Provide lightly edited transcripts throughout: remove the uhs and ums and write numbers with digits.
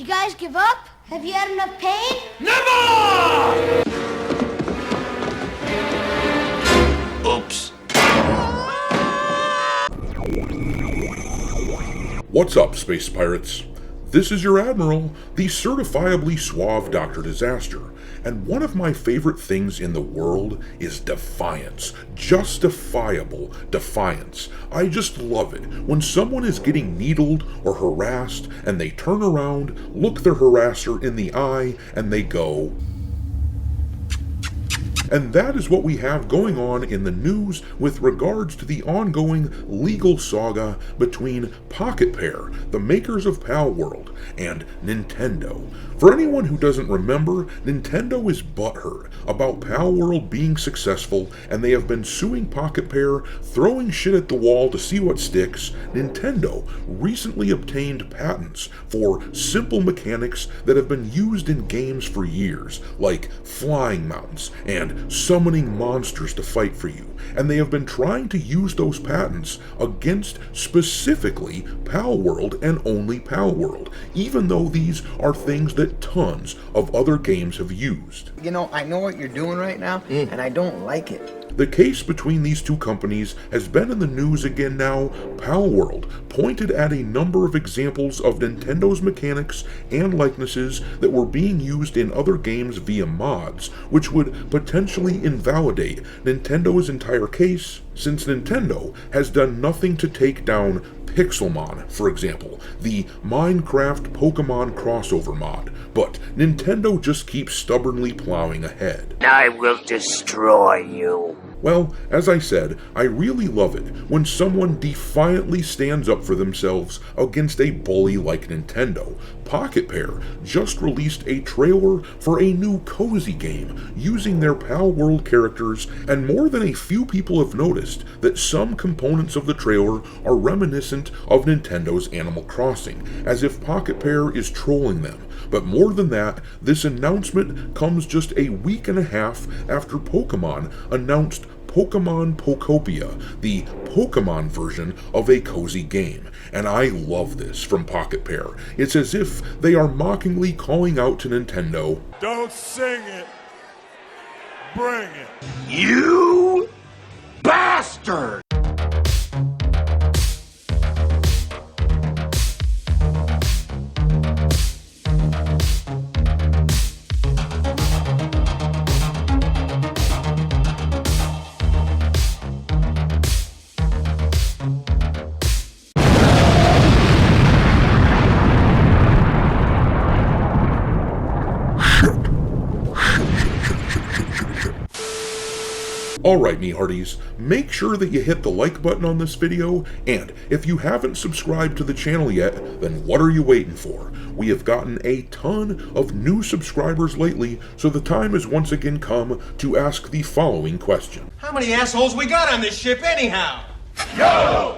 you guys give up? Have you had enough pain? Never! Oops. What's up, space pirates? This is your Admiral, the certifiably suave Dr. Disaster, and one of my favorite things in the world is defiance. Justifiable defiance. I just love it when someone is getting needled or harassed and they turn around, look their harasser in the eye, and they go... And that is what we have going on in the news with regards to the ongoing legal saga between PocketPair, the makers of Palworld, and Nintendo. For anyone who doesn't remember, Nintendo is butthurt about Palworld being successful, and they have been suing PocketPair, throwing shit at the wall to see what sticks. Nintendo recently obtained patents for simple mechanics that have been used in games for years, like flying mounts and summoning monsters to fight for you, and they have been trying to use those patents against specifically Palworld and only Palworld, even though these are things that tons of other games have used. You know, I know what you're doing right now, and I don't like it. The case between these two companies has been in the news again now. Palworld pointed at a number of examples of Nintendo's mechanics and likenesses that were being used in other games via mods, which would potentially invalidate Nintendo's entire case, since Nintendo has done nothing to take down Pixelmon, for example, the Minecraft Pokemon crossover mod, but Nintendo just keeps stubbornly plowing ahead. I will destroy you. Well, as I said, I really love it when someone defiantly stands up for themselves against a bully like Nintendo. PocketPair just released a trailer for a new cozy game using their Palworld characters, and more than a few people have noticed that some components of the trailer are reminiscent of Nintendo's Animal Crossing, as if PocketPair is trolling them. But more than that, this announcement comes just a week and a half after Pokemon announced Pokemon Pokopia, the Pokemon version of a cozy game. And I love this from PocketPair. It's as if they are mockingly calling out to Nintendo, "Don't sing it, bring it." You bastard! Alright, me hearties, make sure that you hit the like button on this video, and if you haven't subscribed to the channel yet, then what are you waiting for? We have gotten a ton of new subscribers lately, so the time has once again come to ask the following question. How many assholes we got on this ship anyhow? Yo!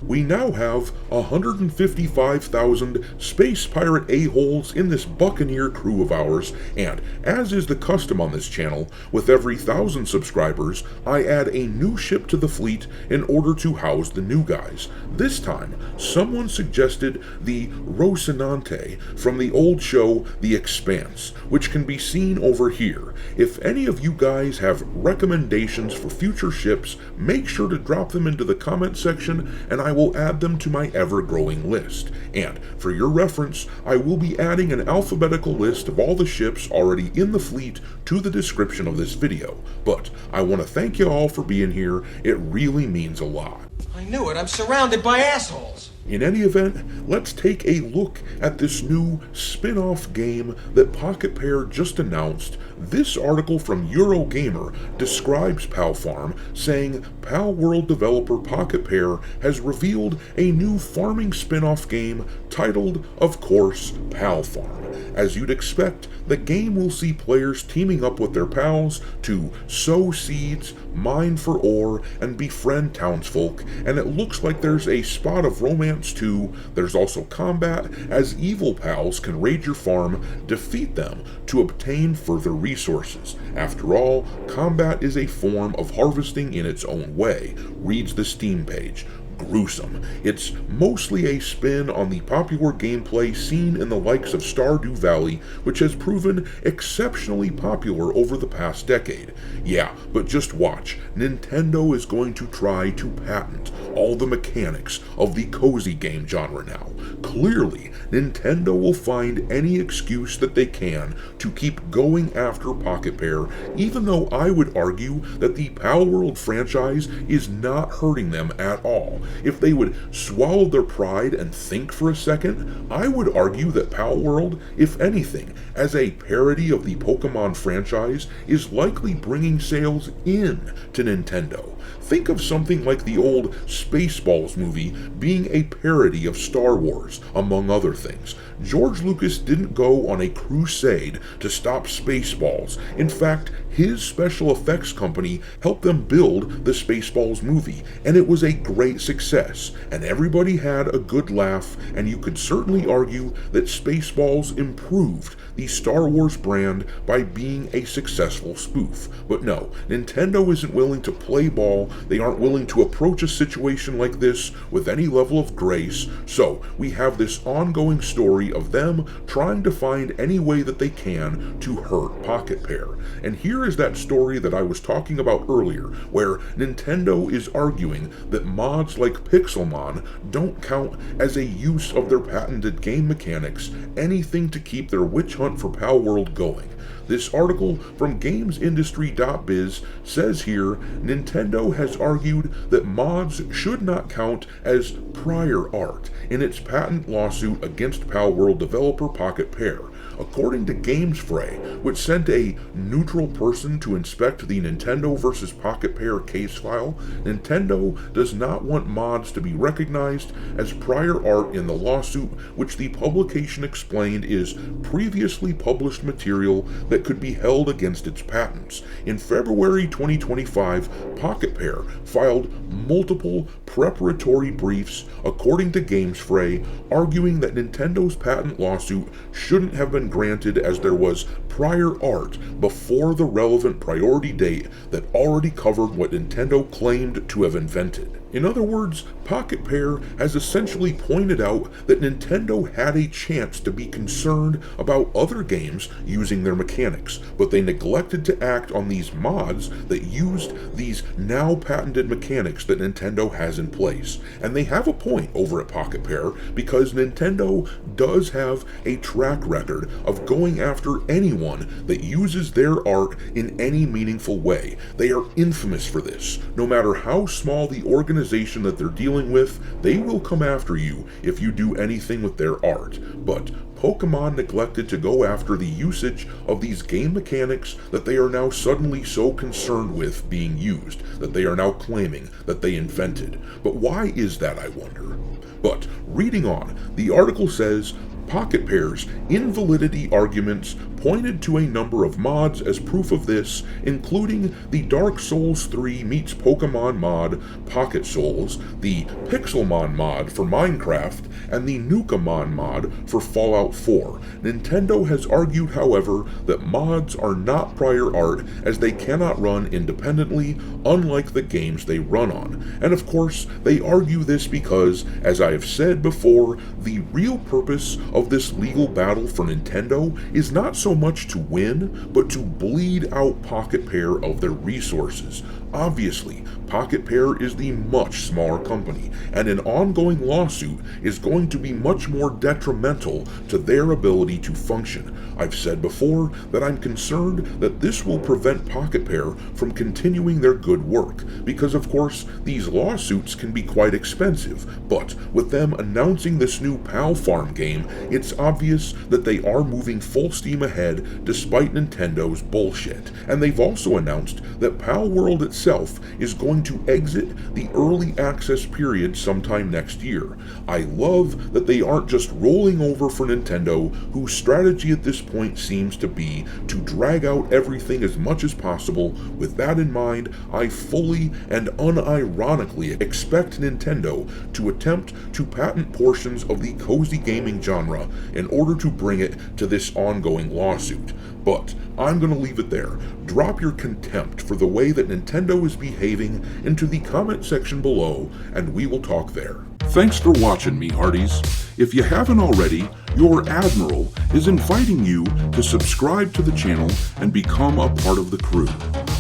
We now have 155,000 space pirate a-holes in this buccaneer crew of ours, and as is the custom on this channel, with every 1,000 subscribers, I add a new ship to the fleet in order to house the new guys. This time, someone suggested the Rocinante from the old show The Expanse, which can be seen over here. If any of you guys have recommendations for future ships, make sure to drop them into the comment section, and I will add them to my ever-growing list. And for your reference, I will be adding an alphabetical list of all the ships already in the fleet to the description of this video. But I want to thank you all for being here. It really means a lot. I knew it. I'm surrounded by assholes. In any event, let's take a look at this new spin-off game that PocketPair just announced. This article from Eurogamer describes Palfarm, saying Palworld developer PocketPair has revealed a new farming spin-off game titled, of course, Palfarm. As you'd expect, the game will see players teaming up with their pals to sow seeds, mine for ore, and befriend townsfolk, and it looks like there's a spot of romance too. There's also combat, as evil pals can raid your farm, defeat them to obtain further resources. After all, combat is a form of harvesting in its own way, reads the Steam page. gruesome. It's mostly a spin on the popular gameplay seen in the likes of Stardew Valley, which has proven exceptionally popular over the past decade. Yeah, but just watch. Nintendo is going to try to patent all the mechanics of the cozy game genre now. Clearly, Nintendo will find any excuse that they can to keep going after PocketPair, even though I would argue that the Palworld franchise is not hurting them at all. If they would swallow their pride and think for a second, I would argue that Palworld, if anything, as a parody of the Pokemon franchise, is likely bringing sales in to Nintendo. Think of something like the old Spaceballs movie being a parody of Star Wars, among other things. George Lucas didn't go on a crusade to stop Spaceballs. In fact, his special effects company helped them build the Spaceballs movie, and it was a great success, and everybody had a good laugh, and you could certainly argue that Spaceballs improved the Star Wars brand by being a successful spoof. But no, Nintendo isn't willing to play ball. They aren't willing to approach a situation like this with any level of grace, so we have this ongoing story of them trying to find any way that they can to hurt PocketPair. And here is that story that I was talking about earlier, where Nintendo is arguing that mods like Pixelmon don't count as a use of their patented game mechanics, anything to keep their witch hunt for Palworld going. This article from GamesIndustry.biz says here, Nintendo has argued that mods should not count as prior art in its patent lawsuit against Palworld developer PocketPair. According to GamesFray, which sent a neutral person to inspect the Nintendo vs. PocketPair case file, Nintendo does not want mods to be recognized as prior art in the lawsuit, which the publication explained is previously published material that could be held against its patents. In February 2025, PocketPair filed multiple preparatory briefs, according to GamesFray, arguing that Nintendo's patent lawsuit shouldn't have been granted as there was prior art before the relevant priority date that already covered what Nintendo claimed to have invented. In other words, PocketPair has essentially pointed out that Nintendo had a chance to be concerned about other games using their mechanics, but they neglected to act on these mods that used these now patented mechanics that Nintendo has in place. And they have a point over at PocketPair, because Nintendo does have a track record of going after anyone that uses their art in any meaningful way. They are infamous for this. No matter how small the organization that they're dealing with, they will come after you if you do anything with their art. But Pokemon neglected to go after the usage of these game mechanics that they are now suddenly so concerned with being used, that they are now claiming that they invented. But why is that, I wonder? But reading on, the article says, PocketPair's invalidity arguments pointed to a number of mods as proof of this, including the Dark Souls 3 meets Pokemon mod Pocket Souls, the Pixelmon mod for Minecraft, and the Nukamon mod for Fallout 4. Nintendo has argued, however, that mods are not prior art as they cannot run independently, unlike the games they run on. And of course, they argue this because, as I have said before, the real purpose of this legal battle for Nintendo is not so much to win, but to bleed out PocketPair of their resources. Obviously, PocketPair is the much smaller company, and an ongoing lawsuit is going to be much more detrimental to their ability to function. I've said before that I'm concerned that this will prevent PocketPair from continuing their good work, because of course these lawsuits can be quite expensive, but with them announcing this new Palfarm game, it's obvious that they are moving full steam ahead despite Nintendo's bullshit. And they've also announced that Palworld itself is going to exit the early access period sometime next year. I love that they aren't just rolling over for Nintendo, whose strategy at this point seems to be to drag out everything as much as possible. With that in mind, I fully and unironically expect Nintendo to attempt to patent portions of the cozy gaming genre in order to bring it to this ongoing lawsuit. But I'm going to leave it there. Drop your contempt for the way that Nintendo Nintendo is behaving into the comment section below, and we will talk there. Thanks for watching, me hearties. If you haven't already, your Admiral is inviting you to subscribe to the channel and become a part of the crew.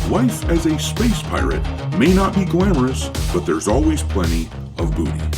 Life as a space pirate may not be glamorous, but there's always plenty of booty.